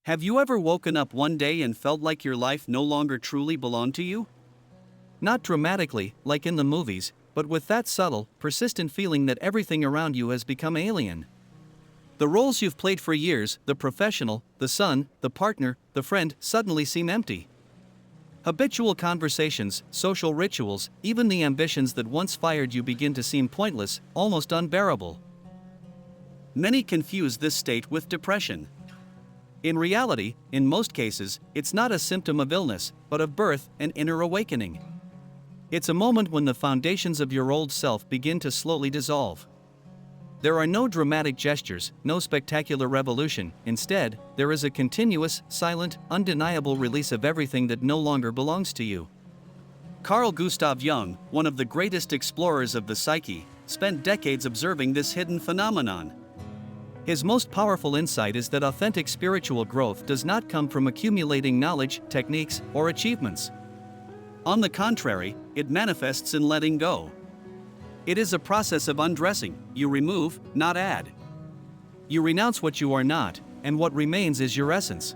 Have you ever woken up one day and felt like your life no longer truly belonged to you? Not dramatically, like in the movies, but with that subtle, persistent feeling that everything around you has become alien. The roles you've played for years, the professional, the son, the partner, the friend, suddenly seem empty. Habitual conversations, social rituals, even the ambitions that once fired you begin to seem pointless, almost unbearable. Many confuse this state with depression. In reality, in most cases, it's not a symptom of illness, but of birth and inner awakening. It's a moment when the foundations of your old self begin to slowly dissolve. There are no dramatic gestures, no spectacular revolution. Instead, there is a continuous, silent, undeniable release of everything that no longer belongs to you. Carl Gustav Jung, one of the greatest explorers of the psyche, spent decades observing this hidden phenomenon. His most powerful insight is that authentic spiritual growth does not come from accumulating knowledge, techniques, or achievements. On the contrary, it manifests in letting go. It is a process of undressing. You remove, not add. You renounce what you are not, and what remains is your essence.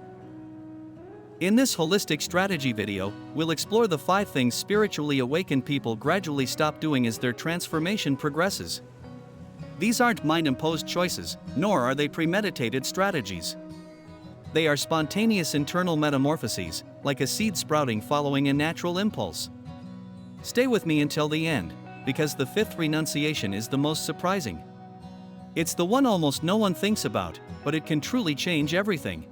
In this holistic strategy video, we'll explore the 5 things spiritually awakened people gradually stop doing as their transformation progresses. These aren't mind-imposed choices, nor are they premeditated strategies. They are spontaneous internal metamorphoses, like a seed sprouting following a natural impulse. Stay with me until the end, because the 5th renunciation is the most surprising. It's the one almost no one thinks about, but it can truly change everything.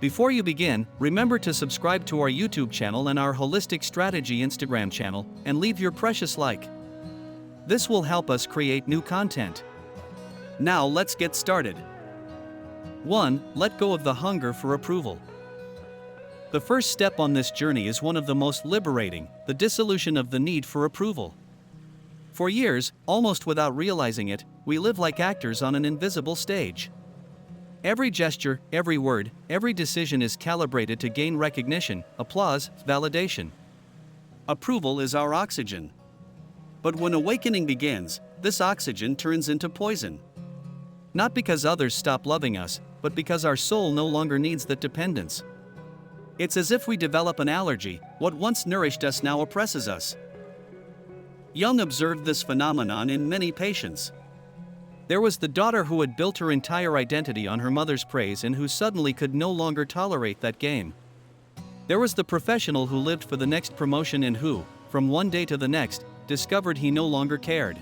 Before you begin, remember to subscribe to our YouTube channel and our Holistic Strategy Instagram channel, and leave your precious like. This will help us create new content. Now let's get started. 1. Let go of the hunger for approval. The first step on this journey is one of the most liberating, the dissolution of the need for approval. For years, almost without realizing it, we live like actors on an invisible stage. Every gesture, every word, every decision is calibrated to gain recognition, applause, validation. Approval is our oxygen. But when awakening begins, this oxygen turns into poison. Not because others stop loving us, but because our soul no longer needs that dependence. It's as if we develop an allergy. What once nourished us now oppresses us. Jung observed this phenomenon in many patients. There was the daughter who had built her entire identity on her mother's praise and who suddenly could no longer tolerate that game. There was the professional who lived for the next promotion and who, from one day to the next, discovered he no longer cared.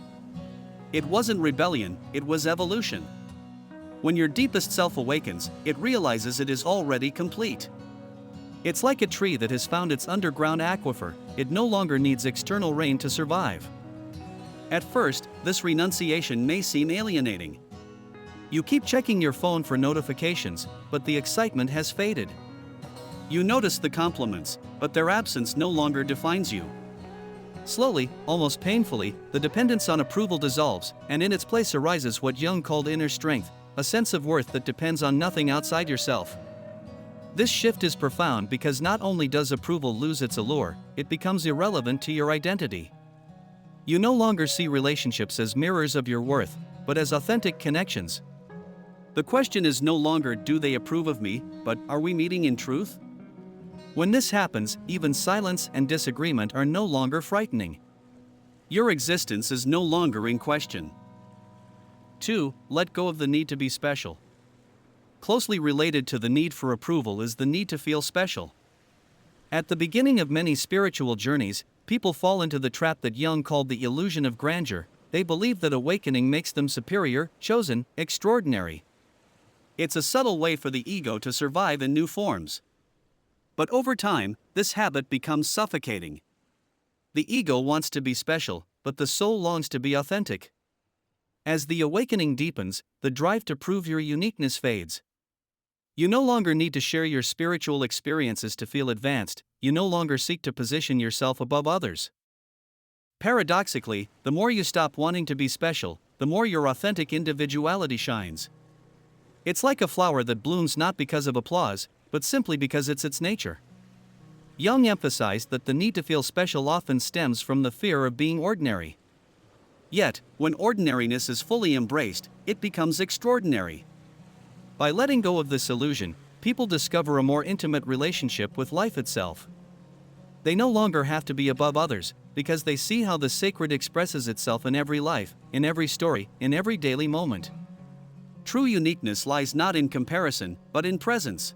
It wasn't rebellion, it was evolution. When your deepest self awakens, it realizes it is already complete. It's like a tree that has found its underground aquifer. It no longer needs external rain to survive. At first, this renunciation may seem alienating. You keep checking your phone for notifications, but the excitement has faded. You notice the compliments, but their absence no longer defines you. Slowly, almost painfully, the dependence on approval dissolves, and in its place arises what Jung called inner strength, a sense of worth that depends on nothing outside yourself. This shift is profound because not only does approval lose its allure, it becomes irrelevant to your identity. You no longer see relationships as mirrors of your worth, but as authentic connections. The question is no longer do they approve of me, but are we meeting in truth? When this happens, even silence and disagreement are no longer frightening. Your existence is no longer in question. 2. Let go of the need to be special. Closely related to the need for approval is the need to feel special. At the beginning of many spiritual journeys, people fall into the trap that Jung called the illusion of grandeur. They believe that awakening makes them superior, chosen, extraordinary. It's a subtle way for the ego to survive in new forms. But over time, this habit becomes suffocating. The ego wants to be special, but the soul longs to be authentic. As the awakening deepens, the drive to prove your uniqueness fades. You no longer need to share your spiritual experiences to feel advanced. You no longer seek to position yourself above others. Paradoxically, the more you stop wanting to be special, the more your authentic individuality shines. It's like a flower that blooms not because of applause, but simply because it's its nature. Jung emphasized that the need to feel special often stems from the fear of being ordinary. Yet, when ordinariness is fully embraced, it becomes extraordinary. By letting go of this illusion, people discover a more intimate relationship with life itself. They no longer have to be above others, because they see how the sacred expresses itself in every life, in every story, in every daily moment. True uniqueness lies not in comparison, but in presence.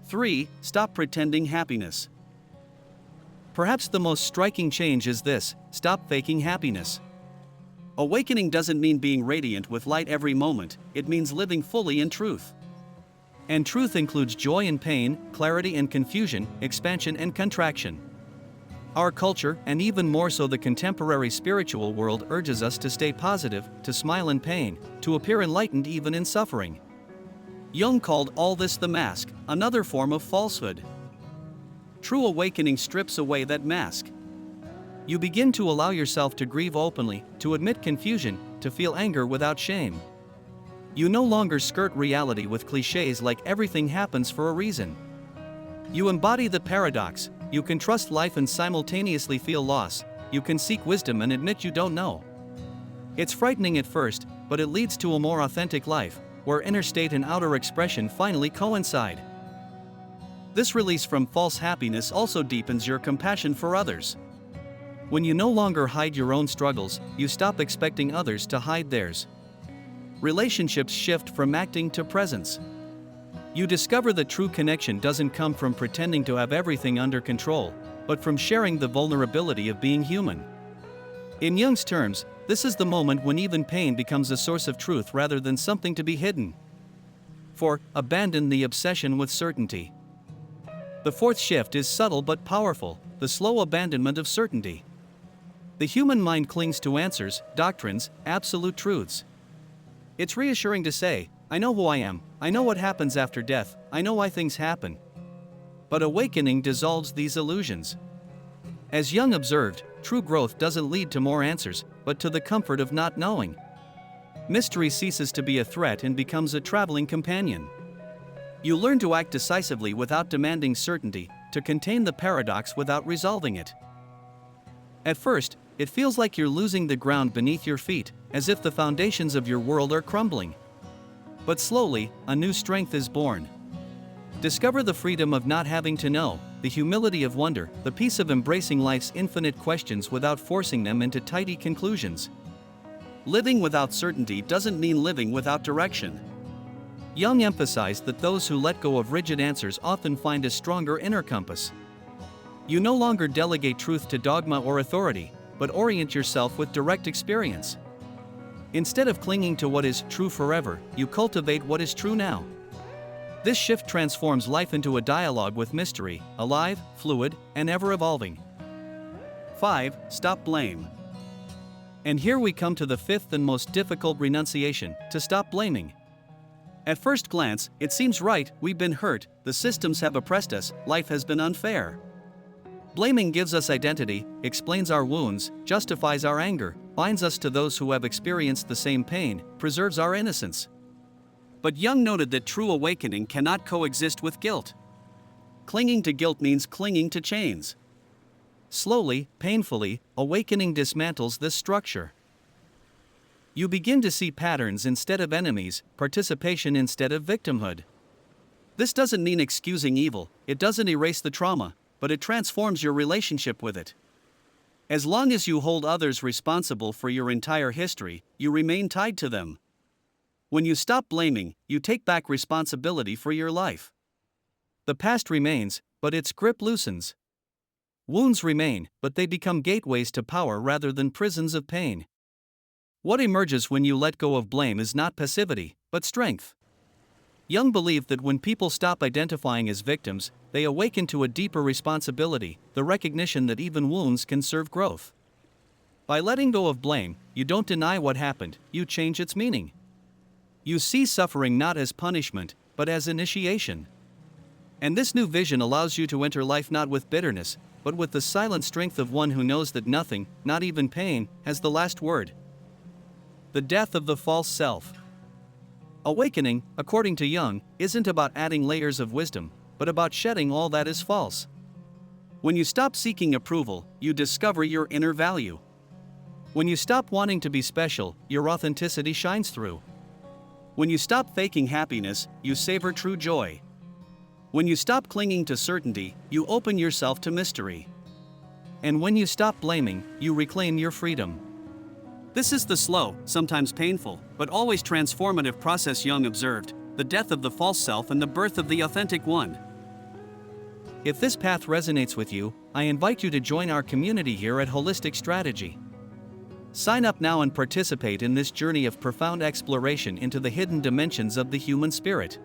3. Stop pretending happiness. Perhaps the most striking change is this: stop faking happiness. Awakening doesn't mean being radiant with light every moment, it means living fully in truth. And truth includes joy and pain, clarity and confusion, expansion and contraction. Our culture, and even more so the contemporary spiritual world, urges us to stay positive, to smile in pain, to appear enlightened even in suffering. Jung called all this the mask, another form of falsehood. True awakening strips away that mask. You begin to allow yourself to grieve openly, to admit confusion, to feel anger without shame. You no longer skirt reality with cliches like everything happens for a reason. You embody the paradox: you can trust life and simultaneously feel loss, you can seek wisdom and admit you don't know. It's frightening at first, but it leads to a more authentic life, where inner state and outer expression finally coincide. This release from false happiness also deepens your compassion for others. When you no longer hide your own struggles, you stop expecting others to hide theirs. Relationships shift from acting to presence. You discover that true connection doesn't come from pretending to have everything under control, but from sharing the vulnerability of being human. In Jung's terms, this is the moment when even pain becomes a source of truth rather than something to be hidden. 4. Abandon the obsession with certainty. The fourth shift is subtle but powerful: the slow abandonment of certainty. The human mind clings to answers, doctrines, absolute truths. It's reassuring to say, I know who I am, I know what happens after death, I know why things happen. But awakening dissolves these illusions. As Jung observed, true growth doesn't lead to more answers, but to the comfort of not knowing. Mystery ceases to be a threat and becomes a traveling companion. You learn to act decisively without demanding certainty, to contain the paradox without resolving it. At first, it feels like you're losing the ground beneath your feet, as if the foundations of your world are crumbling. But slowly, a new strength is born. Discover the freedom of not having to know, the humility of wonder, the peace of embracing life's infinite questions without forcing them into tidy conclusions. Living without certainty doesn't mean living without direction. Jung emphasized that those who let go of rigid answers often find a stronger inner compass. You no longer delegate truth to dogma or authority, but orient yourself with direct experience. Instead of clinging to what is true forever, you cultivate what is true now. This shift transforms life into a dialogue with mystery, alive, fluid, and ever-evolving. 5. Stop blame. And here we come to the fifth and most difficult renunciation: to stop blaming. At first glance, it seems right: we've been hurt, the systems have oppressed us, life has been unfair. Blaming gives us identity, explains our wounds, justifies our anger, binds us to those who have experienced the same pain, preserves our innocence. But Jung noted that true awakening cannot coexist with guilt. Clinging to guilt means clinging to chains. Slowly, painfully, awakening dismantles this structure. You begin to see patterns instead of enemies, participation instead of victimhood. This doesn't mean excusing evil, it doesn't erase the trauma, but it transforms your relationship with it. As long as you hold others responsible for your entire history, you remain tied to them. When you stop blaming, you take back responsibility for your life. The past remains, but its grip loosens. Wounds remain, but they become gateways to power rather than prisons of pain. What emerges when you let go of blame is not passivity, but strength. Jung believed that when people stop identifying as victims, they awaken to a deeper responsibility, the recognition that even wounds can serve growth. By letting go of blame, you don't deny what happened, you change its meaning. You see suffering not as punishment, but as initiation. And this new vision allows you to enter life not with bitterness, but with the silent strength of one who knows that nothing, not even pain, has the last word. The death of the false self. Awakening, according to Jung, isn't about adding layers of wisdom, but about shedding all that is false. When you stop seeking approval, you discover your inner value. When you stop wanting to be special, your authenticity shines through. When you stop faking happiness, you savor true joy. When you stop clinging to certainty, you open yourself to mystery. And when you stop blaming, you reclaim your freedom. This is the slow, sometimes painful, but always transformative process Jung observed: the death of the false self and the birth of the authentic one. If this path resonates with you, I invite you to join our community here at Holistic Strategy. Sign up now and participate in this journey of profound exploration into the hidden dimensions of the human spirit.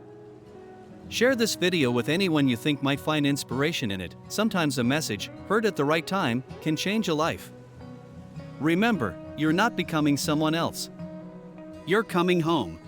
Share this video with anyone you think might find inspiration in it. Sometimes a message, heard at the right time, can change a life. Remember, you're not becoming someone else. You're coming home.